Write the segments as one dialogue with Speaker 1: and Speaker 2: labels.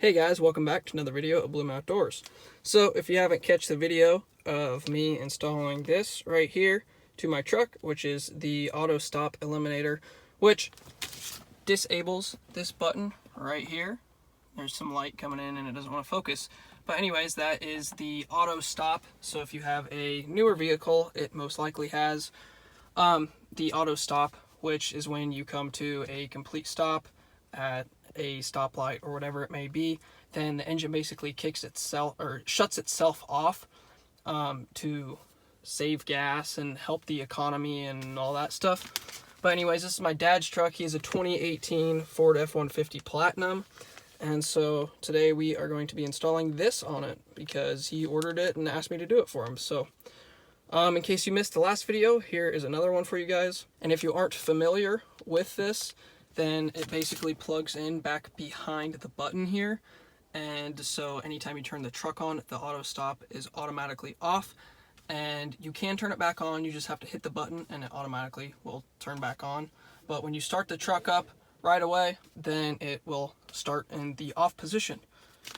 Speaker 1: Hey guys, welcome back to another video of Bloom Outdoors. So if you haven't catch the video of me installing this right here to my truck, which is the auto stop eliminator, which disables this button right here. There's some light coming in and it doesn't want to focus. But anyways, that is the auto stop. So if you have a newer vehicle, it most likely has the auto stop, which is when you come to a complete stop at a stoplight or whatever it may be, then the engine basically kicks itself or shuts itself off to save gas and help the economy and all that stuff. But anyways, this is my dad's truck. He has a 2018 Ford F-150 Platinum, and so today we are going to be installing this on it because he ordered it and asked me to do it for him. So in case you missed the last video, here is another one for you guys. And if you aren't familiar with this, then it basically plugs in back behind the button here. And so anytime you turn the truck on, the auto stop is automatically off. And you can turn it back on, you just have to hit the button and it automatically will turn back on. But when you start the truck up right away, then it will start in the off position.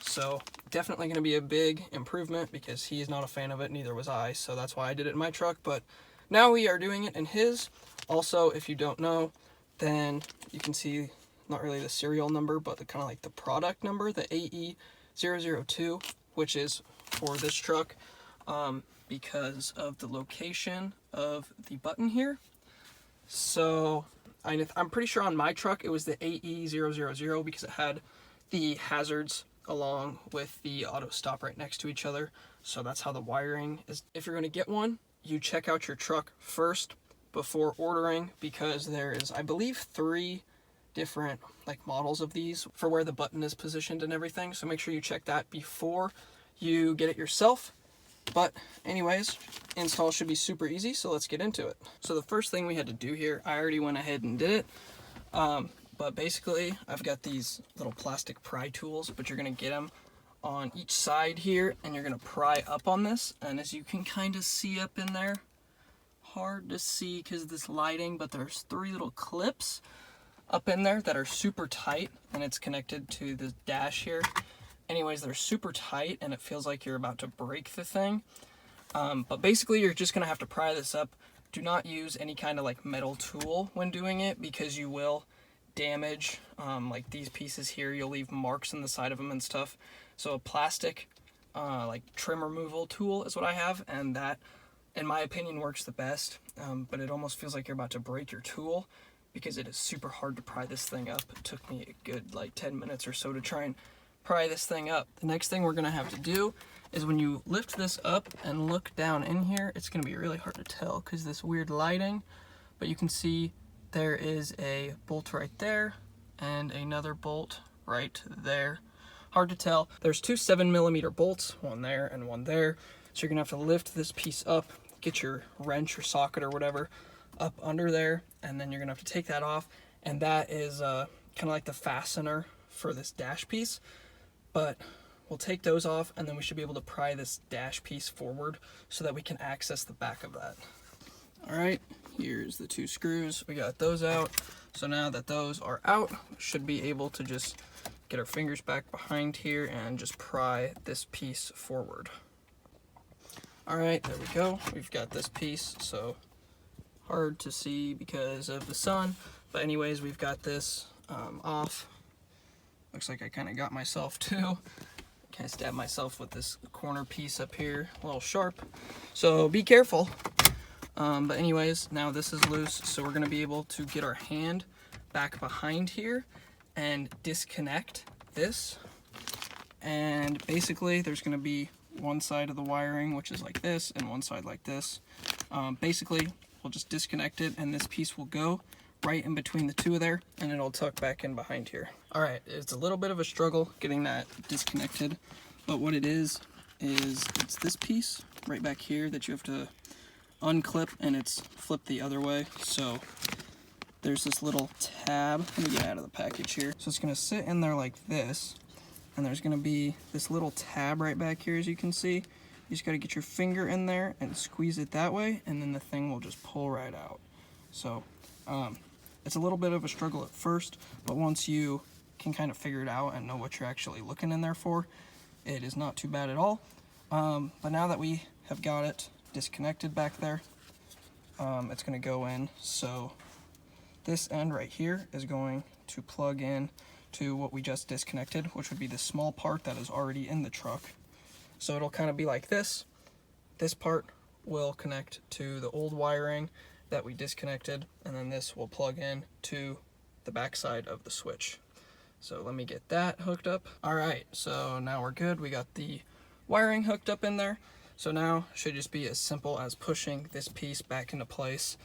Speaker 1: So definitely going to be a big improvement because he's not a fan of it, neither was I. So that's why I did it in my truck, but now we are doing it in his. Also, if you don't know, then you can see not really the serial number, but the kind of like the product number, the AE002, which is for this truck because of the location of the button here. So I'm pretty sure on my truck it was the AE000 because it had the hazards along with the auto stop right next to each other. So that's how the wiring is. If you're going to get one, you check out your truck first before ordering, because there is, I believe, 3 different like models of these for where the button is positioned and everything. So make sure you check that before you get it yourself. But anyways, install should be super easy, so let's get into it. So the first thing we had to do here, I already went ahead and did it. But basically, I've got these little plastic pry tools, but you're gonna get them on each side here, and you're gonna pry up on this. And as you can kind of see up in there, hard to see because of this lighting, but there's 3 little clips up in there that are super tight, and it's connected to the dash here. Anyways, they're super tight and it feels like you're about to break the thing. But basically you're just gonna have to pry this up. Do not use any kind of like metal tool when doing it, because you will damage like these pieces here. You'll leave marks in the side of them and stuff. So a plastic like trim removal tool is what I have, and that in my opinion works the best. But it almost feels like you're about to break your tool because it is super hard to pry this thing up. It took me a good like 10 minutes or so to try and pry this thing up. The next thing we're gonna have to do is when you lift this up and look down in here, it's gonna be really hard to tell because this weird lighting, but you can see there is a bolt right there and another bolt right there. Hard to tell. There's 2 7mm bolts, one there and one there. So you're gonna have to lift this piece up, get your wrench or socket or whatever up under there, and then you're gonna have to take that off. And that is kind of like the fastener for this dash piece. But we'll take those off, and then we should be able to pry this dash piece forward so that we can access the back of that. All right, here's the 2 screws. We got those out. So now that those are out, we should be able to just get our fingers back behind here and just pry this piece forward. All right, there we go. We've got this piece, so hard to see because of the sun. But anyways, we've got this off. Looks like I kind of got myself too. Kind of stabbed myself with this corner piece up here, a little sharp. So be careful. But anyways, now this is loose, so we're gonna be able to get our hand back behind here and disconnect this. And basically there's gonna be one side of the wiring, which is like this, and one side like this. Basically, we'll just disconnect it, and this piece will go right in between the 2 of there, and it'll tuck back in behind here. All right, it's a little bit of a struggle getting that disconnected, but what it is it's this piece right back here that you have to unclip, and it's flipped the other way. So there's this little tab. Let me get out of the package here. So it's gonna sit in there like this, and there's gonna be this little tab right back here, as you can see. You just gotta get your finger in there and squeeze it that way, and then the thing will just pull right out. So it's a little bit of a struggle at first, but once you can kind of figure it out and know what you're actually looking in there for, it is not too bad at all. But now that we have got it disconnected back there, it's going to go in. So this end right here is going to plug in to what we just disconnected, which would be the small part that is already in the truck. So it'll kind of be like this. This part will connect to the old wiring that we disconnected, and then this will plug in to the back side of the switch. So let me get that hooked up. All right, so now we're good. We got the wiring hooked up in there. So now should just be as simple as pushing this piece back into place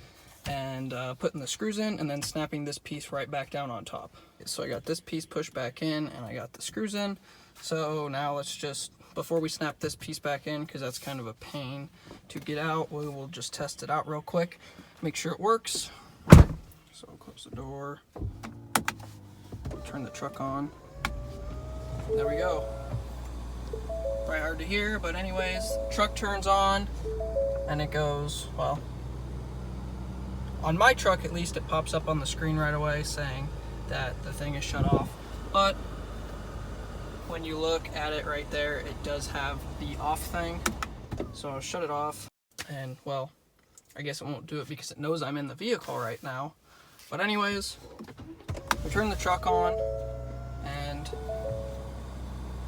Speaker 1: and putting the screws in, and then snapping this piece right back down on top. So I got this piece pushed back in, and I got the screws in. So now let's just, before we snap this piece back in, because that's kind of a pain to get out, we will just test it out real quick, make sure it works. So close the door, turn the truck on. There we go. Probably hard to hear, but anyways, truck turns on, and it goes, well, on my truck at least, it pops up on the screen right away saying that the thing is shut off. But when you look at it right there, it does have the off thing. So I'll shut it off, and well, I guess it won't do it because it knows I'm in the vehicle right now. But anyways, we turn the truck on, and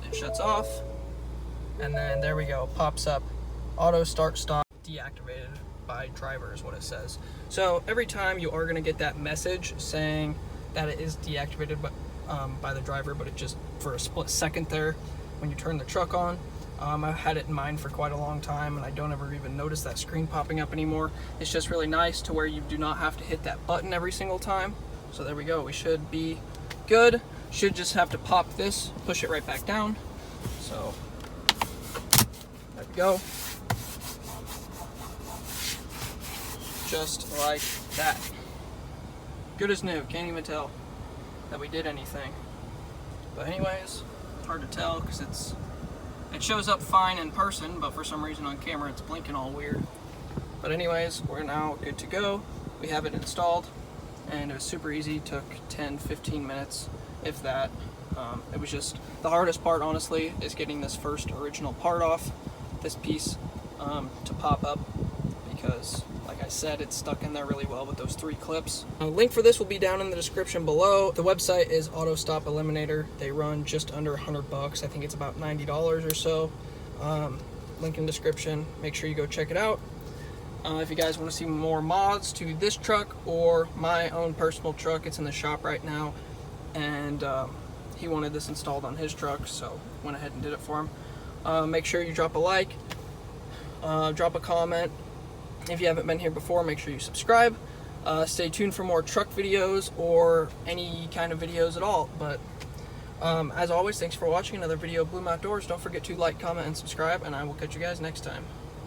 Speaker 1: it shuts off. And then there we go, pops up, auto start stop deactivated by driver is what it says. So every time you are going to get that message saying that it is deactivated by the driver, but it just for a split second there when you turn the truck on. I've had it in mind for quite a long time, and I don't ever even notice that screen popping up anymore. It's just really nice to where you do not have to hit that button every single time. So there we go, we should be good. Should just have to pop this, push it right back down. So there we go. Just like that. Good as new, can't even tell that we did anything. But anyways, hard to tell because it shows up fine in person, but for some reason on camera it's blinking all weird. But anyways, we're now good to go. We have it installed, and it was super easy. Took 10-15 minutes, if that. It was just the hardest part, honestly, is getting this first original part off, this piece to pop up, because like I said, it's stuck in there really well with those 3 clips. A link for this will be down in the description below. The website is Auto Stop Eliminator. They run just under 100 bucks. I think it's about $90 or so. Link in description. Make sure you go check it out. If you guys want to see more mods to this truck or my own personal truck, it's in the shop right now, and he wanted this installed on his truck, so went ahead and did it for him. Make sure you drop a like, drop a comment. If you haven't been here before, make sure you subscribe. Stay tuned for more truck videos or any kind of videos at all. But as always, thanks for watching another video of Bloom Outdoors. Don't forget to like, comment, and subscribe, and I will catch you guys next time.